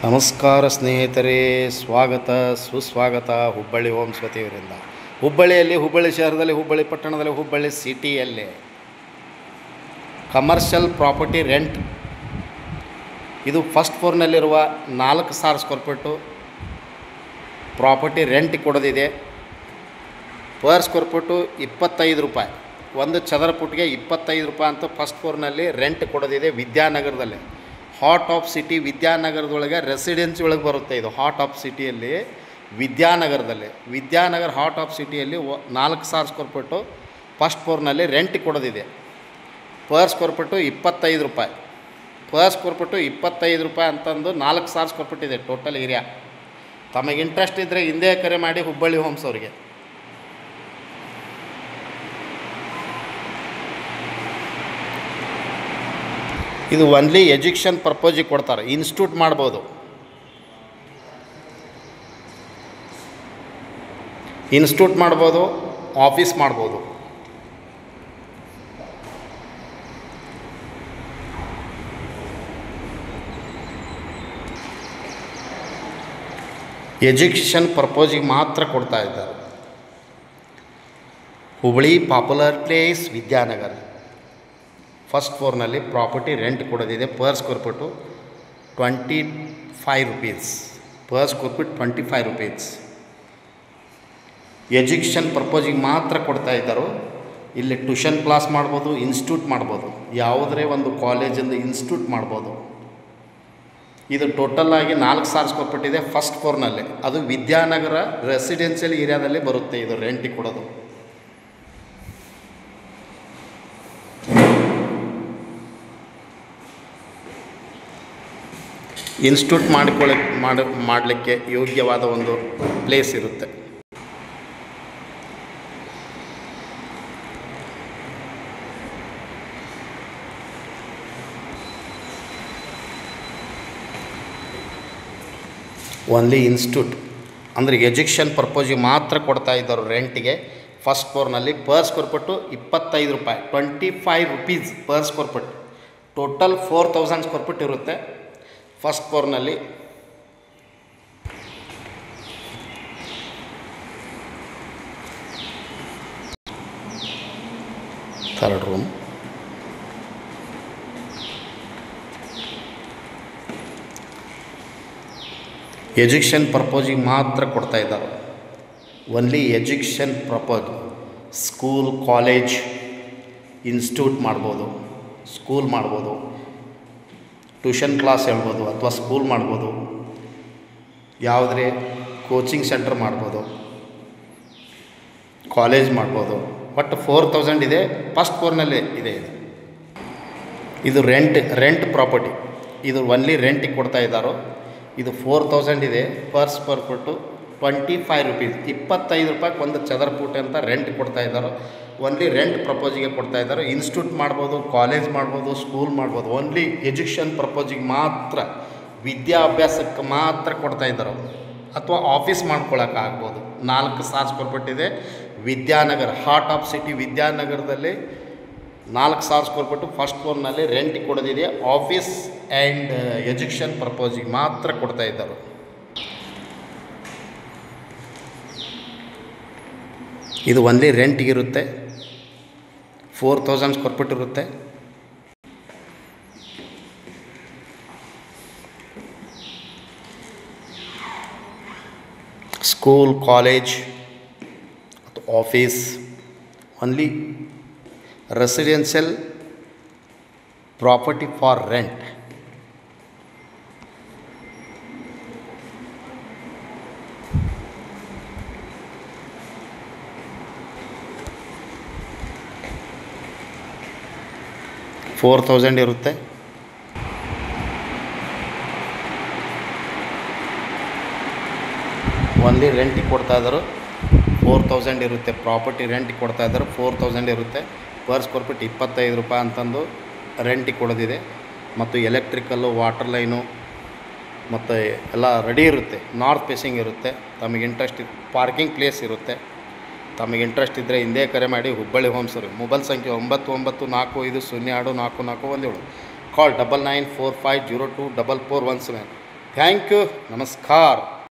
ನಮಸ್ಕಾರ ಸ್ನೇಹಿತರೆ, ಸ್ವಾಗತ ಸುಸ್ವಾಗತ ಹುಬ್ಬಳ್ಳಿ ಹೋಮ್ಸ್ ವತಿಯವರಿಂದ. ಹುಬ್ಬಳ್ಳಿಯಲ್ಲಿ, ಹುಬ್ಬಳ್ಳಿ ಶಹರದಲ್ಲಿ, ಹುಬ್ಬಳ್ಳಿ ಪಟ್ಟಣದಲ್ಲಿ, ಹುಬ್ಬಳ್ಳಿ ಸಿಟಿಯಲ್ಲಿ ಕಮರ್ಷಿಯಲ್ ಪ್ರಾಪರ್ಟಿ ರೆಂಟ್. ಇದು ಫಸ್ಟ್ ಫ್ಲೋರ್ನಲ್ಲಿರುವ 4,000 ಸ್ಕ್ವೇರ್ ಫೀಟು ಪ್ರಾಪರ್ಟಿ ರೆಂಟ್ ಕೊಡೋದಿದೆ. ಪರ್ ಸ್ಕ್ವೇರ್ ಫೀಟು 25 ರೂಪಾಯಿ, ಒಂದು ಚದರ ಫುಟ್ಗೆ 25 ರೂಪಾಯಿ ಅಂತ ಫಸ್ಟ್ ಫ್ಲೋರ್ನಲ್ಲಿ ರೆಂಟ್ ಕೊಡೋದಿದೆ. ವಿದ್ಯಾನಗರದಲ್ಲಿ, ಹಾರ್ಟ್ ಆಫ್ ಸಿಟಿ ವಿದ್ಯಾನಗರದೊಳಗೆ ರೆಸಿಡೆನ್ಸಿ ಒಳಗೆ ಬರುತ್ತೆ. ಇದು ಹಾರ್ಟ್ ಆಫ್ ಸಿಟಿಯಲ್ಲಿ ವಿದ್ಯಾನಗರ ಹಾರ್ಟ್ ಆಫ್ ಸಿಟಿಯಲ್ಲಿ 4,000 ಸ್ಕ್ವೇರ್ ಫೀಟು ಫಸ್ಟ್ ಫ್ಲೋರ್ನಲ್ಲಿ ರೆಂಟ್ ಕೊಡೋದಿದೆ. ಪರ್ ಸ್ಕ್ವೇರ್ ಫೀಟು 25 ರೂಪಾಯಿ, ಪರ್ ಸ್ಕ್ವೇರ್ ಫೀಟು 25 ರೂಪಾಯಿ ಅಂತಂದು 4,000 ಸ್ಕ್ವೇರ್ ಫೀಟ್ ಇದೆ ಟೋಟಲ್ ಏರಿಯಾ. ತಮಗೆ ಇಂಟ್ರೆಸ್ಟ್ ಇದ್ದರೆ ಹಿಂದೆ ಕರೆ ಮಾಡಿ ಹುಬ್ಬಳ್ಳಿ ಹೋಮ್ಸ್ ಅವರಿಗೆ. ಇದು ಒನ್ಲಿ ಎಜುಕೇಷನ್ ಪರ್ಪೋಸಿಗೆ ಕೊಡ್ತಾರೆ. ಇನ್ಸ್ಟಿಟ್ಯೂಟ್ ಮಾಡ್ಬೋದು, ಆಫೀಸ್ ಮಾಡ್ಬೋದು. ಎಜುಕೇಷನ್ ಪರ್ಪೋಸಿಗೆ ಮಾತ್ರ ಕೊಡ್ತಾ ಇದ್ದಾರೆ. Hubballi popular place Vidyanagar first ಫ್ಲೋರ್ನಲ್ಲಿ ಪ್ರಾಪರ್ಟಿ ರೆಂಟ್ ಕೊಡೋದಿದೆ. Per square feet 25 rupees, per square feet 25 rupees. Education ಪರ್ಪೋಸಿಗೆ ಮಾತ್ರ ಕೊಡ್ತಾ ಇದ್ದರು. ಇಲ್ಲಿ ಟ್ಯೂಷನ್ ಕ್ಲಾಸ್ ಮಾಡ್ಬೋದು, ಇನ್ಸ್ಟಿಟ್ಯೂಟ್ ಮಾಡ್ಬೋದು, ಯಾವುದೇ ಒಂದು ಕಾಲೇಜಿಂದ ಇನ್ಸ್ಟಿಟ್ಯೂಟ್ ಮಾಡ್ಬೋದು. ಇದು ಟೋಟಲ್ಲಾಗಿ 4,000 ಸ್ಕ್ವೇರ್ ಫೀಟ್ ಇದೆ ಫಸ್ಟ್ ಫ್ಲೋರ್ನಲ್ಲಿ. ಅದು ವಿದ್ಯಾನಗರ ರೆಸಿಡೆನ್ಷಿಯಲ್ ಏರಿಯಾದಲ್ಲಿ ಬರುತ್ತೆ ಇದು ರೆಂಟಿಗೆ ಕೊಡೋದು. ಇನ್ಸ್ಟಿಟ್ಯೂಟ್ ಮಾಡಲಿಕ್ಕೆ ಯೋಗ್ಯವಾದ ಒಂದು ಪ್ಲೇಸ್ ಇರುತ್ತೆ. ಓನ್ಲಿ ಇನ್ಸ್ಟಿಟ್ಯೂಟ್ ಅಂದರೆ ಎಜುಕೇಷನ್ ಪರ್ಪೋಸಿಗೆ ಮಾತ್ರ ಕೊಡ್ತಾ ಇದ್ದರು ರೆಂಟಿಗೆ. ಫಸ್ಟ್ ಫ್ಲೋರ್ನಲ್ಲಿ ಪರ್ ಸ್ಕ್ವೇರ್ ಫೀಟು 25 ರೂಪಾಯಿ, 25 rupees per square feet. Total 4,000 square feet ಇರುತ್ತೆ ಫಸ್ಟ್ ಫ್ಲೋರ್ನಲ್ಲಿ. ಥರ್ಡ್ ರೂಮ್, ಎಜುಕೇಷನ್ ಪರ್ಪೋಸಿಗೆ ಮಾತ್ರ ಕೊಡ್ತಾ ಇದ್ದಾರೆ. Only education purpose. School, college, institute ಮಾಡ್ಬೋದು, ಸ್ಕೂಲ್ ಮಾಡ್ಬೋದು, ಟ್ಯೂಷನ್ ಕ್ಲಾಸ್ ಹೇಳ್ಬೋದು ಅಥವಾ ಸ್ಕೂಲ್ ಮಾಡ್ಬೋದು, ಯಾವುದೇ ಕೋಚಿಂಗ್ ಸೆಂಟರ್ ಮಾಡ್ಬೋದು, ಕಾಲೇಜ್ ಮಾಡ್ಬೋದು. ಬಟ್ 4,000 ಇದೆ ಫಸ್ಟ್ ಫ್ಲೋರ್ನಲ್ಲೇ ಇದೆ. ಇದು ರೆಂಟ್ ಪ್ರಾಪರ್ಟಿ. ಇದು ಓನ್ಲಿ ರೆಂಟಿಗೆ ಕೊಡ್ತಾ ಇದ್ದಾರೋ. ಇದು 4,000 ಇದೆ ಪರ್ ಸ್ಕ್ವೇರ್ ಫೀಟು 25 ರೂಪೀಸ್, 25 ರೂಪಾಯಿಗೆ ಒಂದು ಚದರ ಫೂಟ್ ಅಂತ ರೆಂಟ್ ಕೊಡ್ತಾ ಇದ್ದಾರೆ. ಓನ್ಲಿ ರೆಂಟ್ ಪ್ರಪೋಸಿಗೆ ಕೊಡ್ತಾ ಇದ್ದಾರೆ. ಇನ್ಸ್ಟಿಟ್ಯೂಟ್ ಮಾಡ್ಬೋದು, ಕಾಲೇಜ್ ಮಾಡ್ಬೋದು, ಸ್ಕೂಲ್ ಮಾಡ್ಬೋದು. ಓನ್ಲಿ ಎಜುಕೇಷನ್ ಪರ್ಪೋಸಿಗೆ ಮಾತ್ರ, ವಿದ್ಯಾಭ್ಯಾಸಕ್ಕೆ ಮಾತ್ರ ಕೊಡ್ತಾ ಇದ್ದಾರೆ. ಅಥವಾ ಆಫೀಸ್ ಮಾಡ್ಕೊಳ್ಳೋಕ್ಕಾಗ್ಬೋದು. 4,000 ಸ್ಕ್ವೇರ್ ಫೀಟ್ ಇದೆ ವಿದ್ಯಾನಗರ ಹಾರ್ಟ್ ಆಫ್ ಸಿಟಿ ವಿದ್ಯಾನಗರದಲ್ಲಿ. 4,000 ಸ್ಕ್ವೇರ್ ಫೀಟು ಫಸ್ಟ್ ಫ್ಲೋರ್ನಲ್ಲಿ ರೆಂಟ್ ಕೊಡೋದಿದೆ. ಆಫೀಸ್ ಆ್ಯಂಡ್ ಎಜುಕೇಷನ್ ಪರ್ಪೋಸಿಗೆ ಮಾತ್ರ ಕೊಡ್ತಾ ಇದ್ದಾರೆ. ಇದು ಓನ್ಲಿ ರೆಂಟಿಗಿರುತ್ತೆ. 4,000 ಸ್ಕ್ವೇರ್ ಫೀಟ್ ಇರುತ್ತೆ. School, college, office, only residential property for rent. $4,000 ಇರುತ್ತೆ. ಓನ್ಲಿ ರೆಂಟಿಗೆ ಕೊಡ್ತಾ ಇದ್ದಾರೆ. 4,000 ಇರುತ್ತೆ. ಪ್ರಾಪರ್ಟಿ ರೆಂಟಿಗೆ ಕೊಡ್ತಾ ಇದ್ದಾರೆ. 4,000 ಇರುತ್ತೆ. ಪರ್ ಸ್ಕ್ವೇರ್ ಫೀಟ್ 25 ರೂಪಾಯಿ ಅಂತಂದು ರೆಂಟಿಗೆ ಕೊಡೋದಿದೆ. ಮತ್ತು ಎಲೆಕ್ಟ್ರಿಕಲ್ಲು, ವಾಟರ್ ಲೈನು ಮತ್ತು ಎಲ್ಲ ರೆಡಿ ಇರುತ್ತೆ. ನಾರ್ತ್ ಫೇಸಿಂಗ್ ಇರುತ್ತೆ. ತಮಗೆ ಇಂಟ್ರೆಸ್ಟ್ ಪಾರ್ಕಿಂಗ್ ಪ್ಲೇಸ್ ಇರುತ್ತೆ. ತಮಗೆ ಇಂಟ್ರೆಸ್ಟ್ ಇದ್ದರೆ ಹಿಂದೆ ಕರೆ ಮಾಡಿ ಹುಬ್ಬಳ್ಳಿ ಹೋಮ್ಸ್ ಅವ್ರಿಗೆ. ಮೊಬೈಲ್ ಸಂಖ್ಯೆ 9945024417. ಕಾಲ್ 9945024417. ಥ್ಯಾಂಕ್ ಯು, ನಮಸ್ಕಾರ.